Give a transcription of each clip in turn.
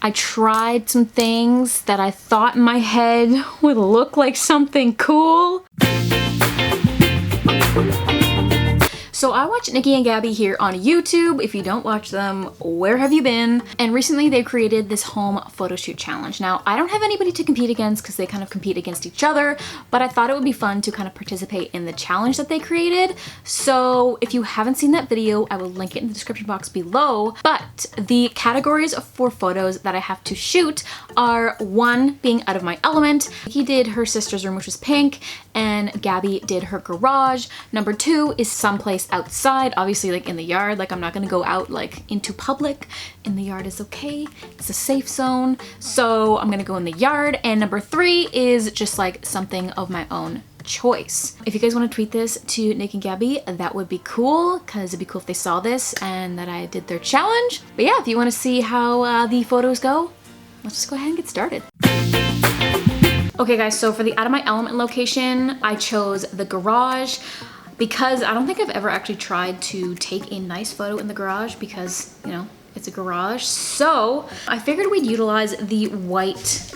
I tried some things that I thought in my head would look like something cool. So I watch Nikki and Gabby here on YouTube. If you don't watch them, where have you been? And recently they created this home photo shoot challenge. Now, I don't have anybody to compete against because they kind of compete against each other, but I thought it would be fun to kind of participate in the challenge that they created. So if you haven't seen that video, I will link it in the description box below. But the categories for photos that I have to shoot are 1, being out of my element. He did her sister's room, which was pink, and Gabby did her garage. Number 2 is someplace outside, obviously like in the yard. Like I'm not gonna go out like into public. In the yard is okay, it's a safe zone. So I'm gonna go in the yard. And number 3 is just like something of my own choice. If you guys want to tweet this to Nick and Gabby, that would be cool, because it'd be cool if they saw this and that I did their challenge. But yeah, if you want to see how the photos go, let's just go ahead and get started. Okay guys, so for the out of my element location, I chose the garage because I don't think I've ever actually tried to take a nice photo in the garage because, you know, it's a garage. So I figured we'd utilize the white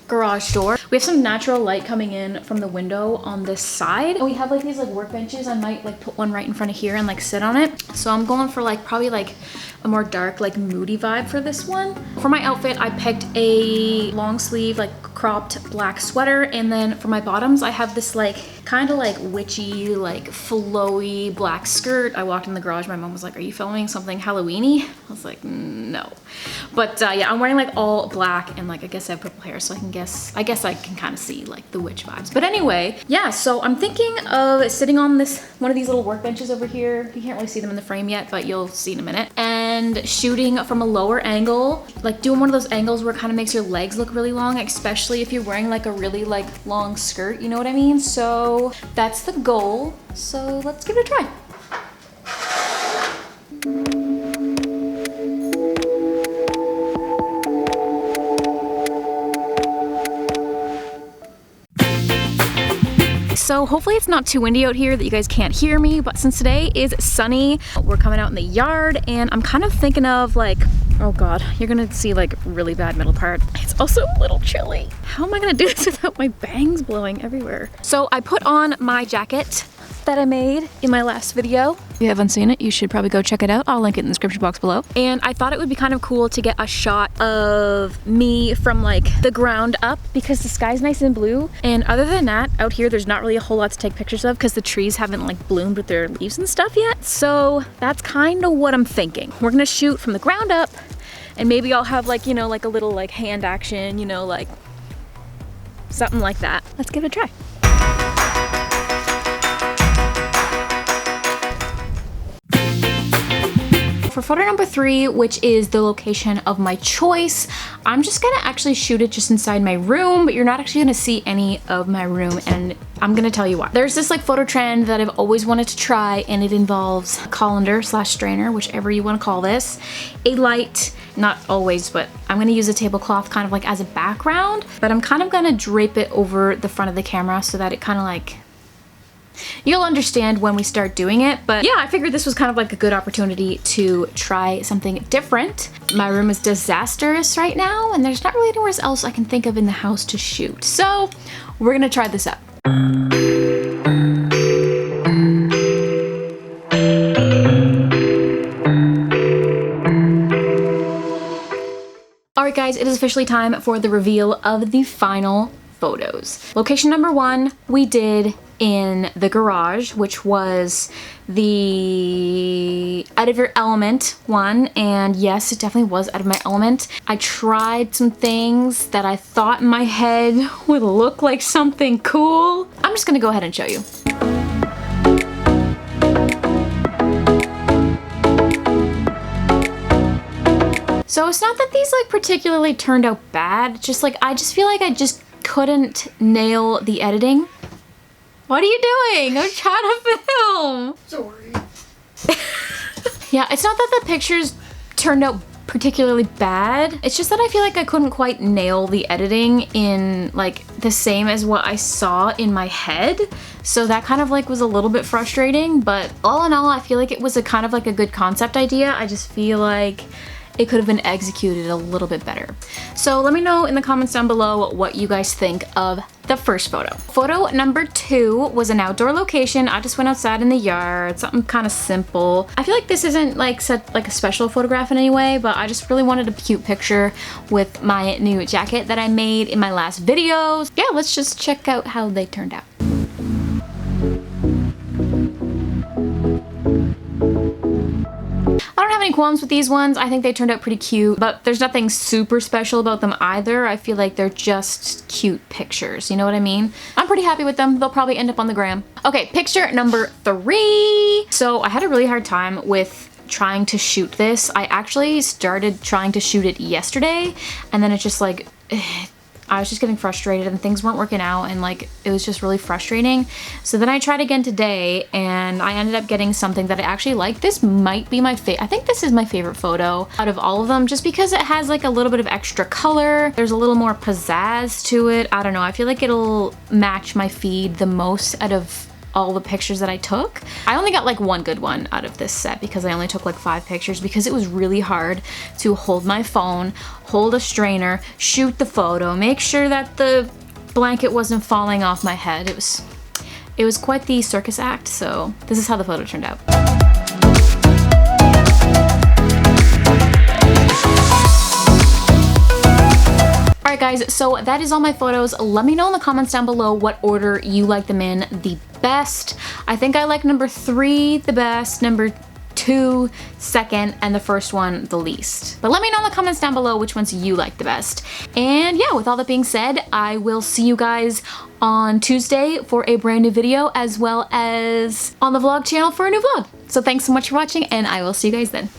garage door. We have some natural light coming in from the window on this side. And we have like these like workbenches. I might like put one right in front of here and like sit on it. So I'm going for like probably like a more dark, like moody vibe for this one. For my outfit, I picked a long sleeve, like cropped black sweater. And then for my bottoms, I have this like kind of like witchy, like flowy black skirt. I walked in the garage. My mom was like, "Are you filming something Halloween-y?" I was like, "No." But yeah, I'm wearing like all black and like I guess I have purple hair, so I guess I can kind of see like the witch vibes. But anyway, yeah, so I'm thinking of sitting on this one of these little workbenches over here. You can't really see them in the frame yet, but you'll see in a minute. And shooting from a lower angle, like doing one of those angles where it kind of makes your legs look really long, especially if you're wearing like a really like long skirt, you know what I mean? So that's the goal. So let's give it a try. So hopefully it's not too windy out here that you guys can't hear me, but since today is sunny, we're coming out in the yard and I'm kind of thinking of like, oh God, you're gonna see like really bad middle part. It's also a little chilly. How am I gonna do this without my bangs blowing everywhere? So I put on my jacket that I made in my last video. If you haven't seen it, you should probably go check it out. I'll link it in the description box below. And I thought it would be kind of cool to get a shot of me from like the ground up because the sky's nice and blue. And other than that, out here, there's not really a whole lot to take pictures of because the trees haven't like bloomed with their leaves and stuff yet. So that's kind of what I'm thinking. We're gonna shoot from the ground up and maybe I'll have like, you know, like a little like hand action, you know, like something like that. Let's give it a try. For photo number 3, which is the location of my choice, I'm just gonna actually shoot it just inside my room, but you're not actually gonna see any of my room, and I'm gonna tell you why. There's this like photo trend that I've always wanted to try, and it involves a colander slash strainer, whichever you wanna call this, a light, not always, but I'm gonna use a tablecloth kind of like as a background, but I'm kind of gonna drape it over the front of the camera so that it kind of like, you'll understand when we start doing it. But yeah, I figured this was kind of like a good opportunity to try something different. My room is disastrous right now and there's not really anywhere else I can think of in the house to shoot. So we're gonna try this out. Alright guys, it is officially time for the reveal of the final photos. Location number 1 we did in the garage, which was the out of your element one, and yes, it definitely was out of my element. I tried some things that I thought in my head would look like something cool. I'm just gonna go ahead and show you. So it's not that these like particularly turned out bad, it's just like I just feel like I just couldn't nail the editing. What are you doing? I'm trying to film. Sorry. Yeah, it's not that the pictures turned out particularly bad. It's just that I feel like I couldn't quite nail the editing in like the same as what I saw in my head. So that kind of like was a little bit frustrating, but all in all, I feel like it was a kind of like a good concept idea. I just feel like it could have been executed a little bit better. So let me know in the comments down below what you guys think of the first photo. Photo number 2 was an outdoor location. I just went outside in the yard, something kind of simple. I feel like this isn't like a special photograph in any way, but I just really wanted a cute picture with my new jacket that I made in my last videos. Yeah, let's just check out how they turned out. I don't have any qualms with these ones. I think they turned out pretty cute, but there's nothing super special about them either. I feel like they're just cute pictures, you know what I mean? I'm pretty happy with them. They'll probably end up on the gram. Okay, picture number 3. So I had a really hard time with trying to shoot this. I actually started trying to shoot it yesterday, and then it's just like, I was just getting frustrated and things weren't working out, and like it was just really frustrating. So then I tried again today and I ended up getting something that I actually like. This might be my favorite. I think this is my favorite photo out of all of them, just because it has like a little bit of extra color. There's a little more pizzazz to it. I don't know. I feel like it'll match my feed the most out of all the pictures that I took. I only got like one good one out of this set because I only took like 5 pictures, because it was really hard to hold my phone, hold a strainer, shoot the photo, make sure that the blanket wasn't falling off my head. It was quite the circus act, so this is how the photo turned out. Alright guys, so that is all my photos. Let me know in the comments down below what order you like them in the best. I think I like number 3 the best, number 2 second, and the first one the least. But let me know in the comments down below which ones you like the best. And yeah, with all that being said, I will see you guys on Tuesday for a brand new video, as well as on the vlog channel for a new vlog. So thanks so much for watching, and I will see you guys then.